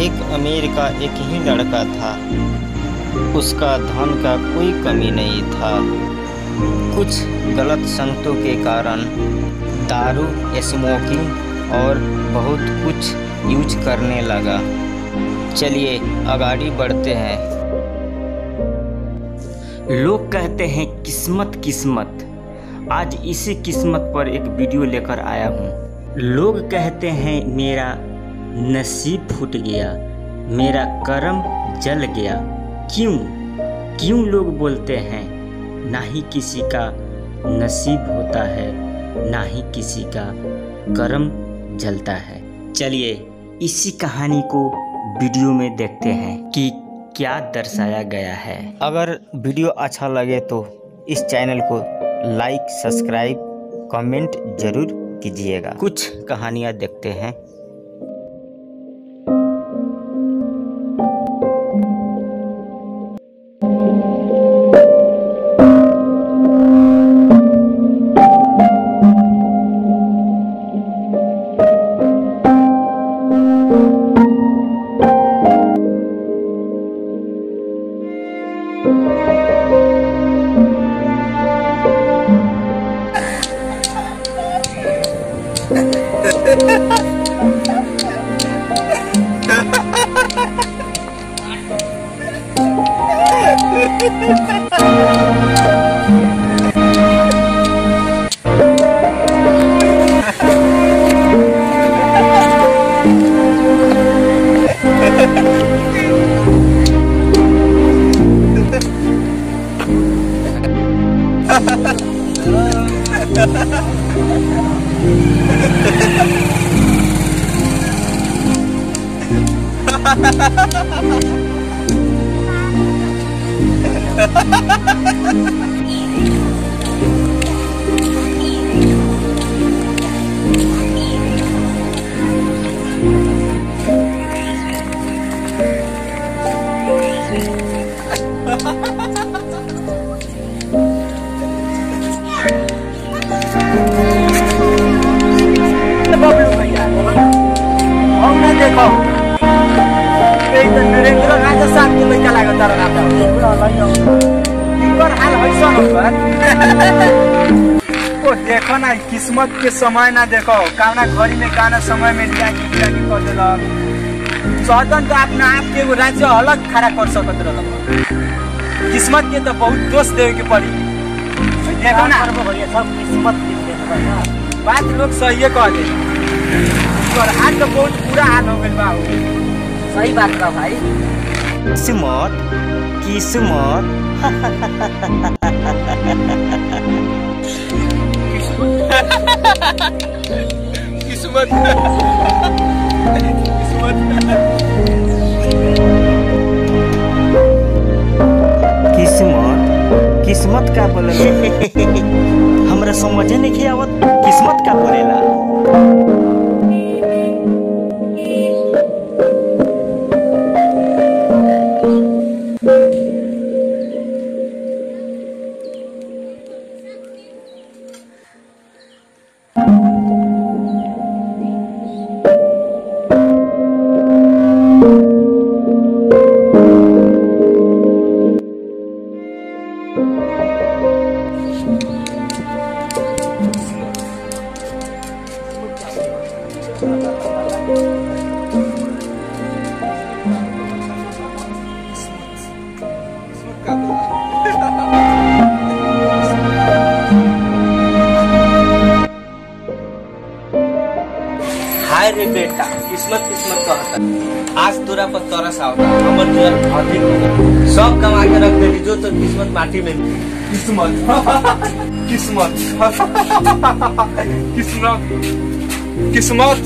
एक अमीर का एक ही लड़का था। उसका धन का कोई कमी नहीं था। कुछ गलत संगतों के कारण दारू, स्मोकिंग और बहुत कुछ यूज करने लगा। चलिए आगे बढ़ते हैं। लोग कहते हैं किस्मत किस्मत। आज इसी किस्मत पर एक वीडियो लेकर आया हूँ। लोग कहते हैं मेरा नसीब फूट गया, मेरा कर्म जल गया। क्यों लोग बोलते हैं? ना ही किसी का नसीब होता है, ना ही किसी का कर्म जलता है। चलिए इसी कहानी को वीडियो में देखते हैं कि क्या दर्शाया गया है। अगर वीडियो अच्छा लगे तो इस चैनल को लाइक, सब्सक्राइब, कमेंट जरूर कीजिएगा। कुछ कहानियाँ देखते हैं। देखो नरेंद्र राजा साहब के लड़का लगा तारा नाता हाल हैसन ओ देखो ना किस्मत के समय ना देखो काना घड़ी में काना समय में जाके कर देलक। सदन तो अपना आप के राज्य अलग खड़ा कर सकत रहल। किस्मत के तो बहुत दोष देवे के पड़ी। देखो ना सब किस्मत बात लोग सही कह दे। आज तो बहुत बुरा हाल हो गया बा। सही बात बा भाई। किस्मत किस्मत किस्मत किस्मत किस्मत का बोले हमरा समझे नहीं आवत। किस्मत का बोलेला? हाय रे बेटा, किस्मत किस्मत कहता। आज तोरा पर तरस आवता, हमर जोर अधिक हो गया। सब कमा के रख देली जो तो किस्मत माटी में। किस्मत किस्मत किस्मत किस्मत किस्मत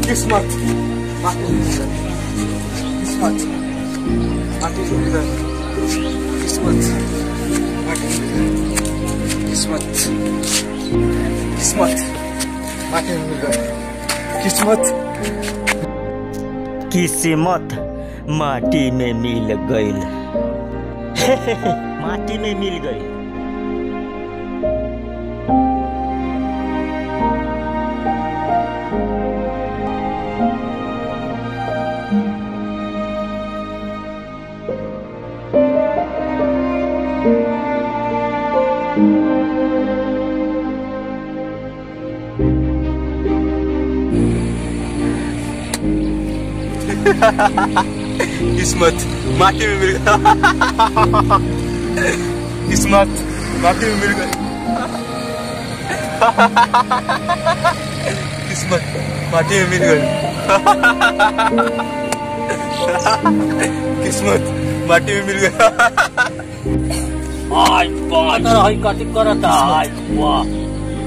किस्मत किस्मत किस्मत किस्मत किस्मत किस्मत किस्मत माटी में मिल गईल। माटी में मिल गई। किस्मत माटी में मिल गया। किस्मत माटी में मिल गई। किस्मत माटी में मिल गई। किस्मत माटी में मिल गया। आज बात रही कथी करता आज वाह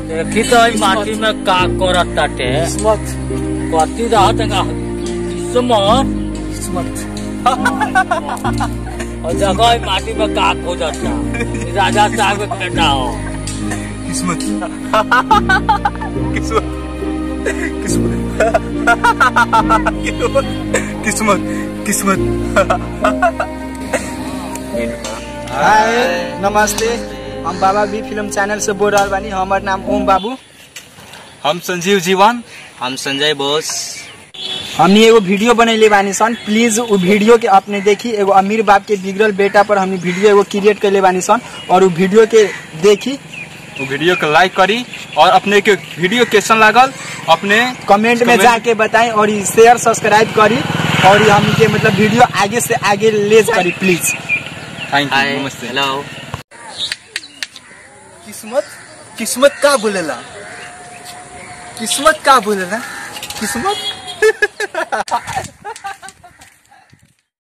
देखी तो माटी में का करता टे किस्मत कथी रहत का किस्मत किस्मत और जगह माटी में का खोजता राजा साहब के बेटा हो किस्मत किस्मत किस्मत किस्मत किस्मत। हाय नमस्ते, हम बाबा बी फिल्म चैनल से बोल रहा बानी। हमार नाम ओम बाबू। हम संजीव जीवन। हम संजय बोस। हमनी एगो वीडियो बनैले बानी सन, प्लीज वो वीडियो के अपने देखी। एगो अमीर बाप के बिगड़ल बेटा पर हमनी वीडियो एगो क्रिएट कैले बानी सन और वो वीडियो के देखी, वो वीडियो को लाइक करी और अपने के वीडियो कैसन लागल अपने कमेंट में जाके बताएं और शेयर सब्सक्राइब करी और हमनी के मतलब वीडियो आगे से आगे ले जारी प्लीज। थैंक यू, नमस्ते। हेलो। किस्मत किस्मत का बोलेला? किस्मत का बोलेला? किस्मत